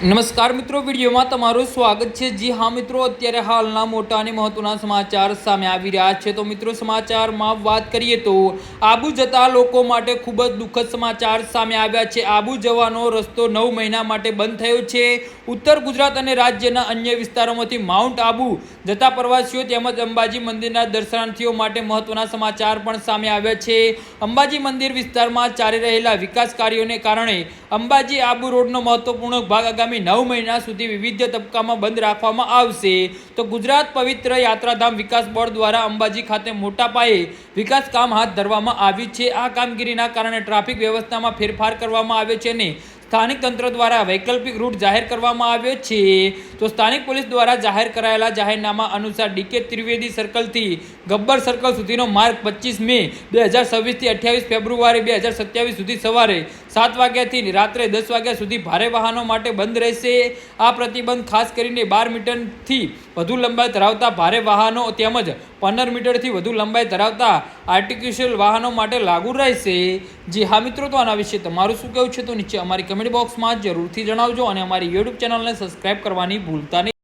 નમસ્કાર મિત્રો, વિડીયોમાં તમારું સ્વાગત છે। જી હા મિત્રો, અત્યારે હાલના મોટા અને મહત્વના સમાચાર સામે આવી રહ્યા છે। તો મિત્રો, સમાચારમાં વાત કરીએ તો આબુ જતા લોકો માટે ખૂબ જ દુઃખદ સમાચાર સામે આવ્યા છે। આબુ જવાનો રસ્તો 9 મહિના માટે બંધ થયો છે। ઉત્તર ગુજરાત અને રાજ્યના અન્ય વિસ્તારોમાંથી માઉન્ટ આબુ જતા પ્રવાસીઓ તેમજ અંબાજી મંદિરના દર્શનાર્થીઓ માટે મહત્વના સમાચાર પણ સામે આવ્યા છે। અંબાજી મંદિર વિસ્તારમાં ચાલી રહેલા વિકાસ કાર્યોને કારણે અંબાજી આબુ રોડનો મહત્વપૂર્ણ ભાગ આગામી 9 મહિના સુધી વિવિધ તબક્કામાં બંધ રાખવામાં આવશે। તો ગુજરાત પવિત્ર યાત્રાધામ વિકાસ બોર્ડ દ્વારા અંબાજી ખાતે મોટા પાયે વિકાસ કામ હાથ ધરવામાં આવ્યું છે। આ કામગીરીના કારણે ટ્રાફિક વ્યવસ્થામાં ફેરફાર કરવામાં આવ્યો છે અને સ્થાનિક તંત્ર દ્વારા વૈકલ્પિક રૂટ જાહેર કરવામાં આવ્યો છે। તો સ્થાનિક પોલીસ દ્વારા જાહેર કરાયેલા જાહેરનામા અનુસાર ડીકે ત્રિવેદી સર્કલથી ગબ્બર સર્કલ સુધીનો માર્ગ 25 મે 2026 થી 28 ફેબ્રુઆરી 2027 સુધી સવારે 7 વાગ્યાથી રાત્રે 10 વાગ્યા સુધી ભારે વાહનો માટે બંધ રહેશે। આ પ્રતિબંધ ખાસ કરીને 12 મીટરથી વધુ લંબાઈ ધરાવતા ભારે વાહનો તેમજ 15 મીટરથી વધુ લંબાઈ ધરાવતા આર્ટિફિશિયલ વાહનો માટે લાગુ રહેશે। જી હા મિત્રો, તો આના વિશે તમારું શું કહેવું છે તો નીચે અમારી કમેન્ટ બોક્સમાં જરૂરથી જણાવજો અને અમારી યુટ્યુબ ચેનલને સબસ્ક્રાઇબ કરવાની ભૂલતા નહીં।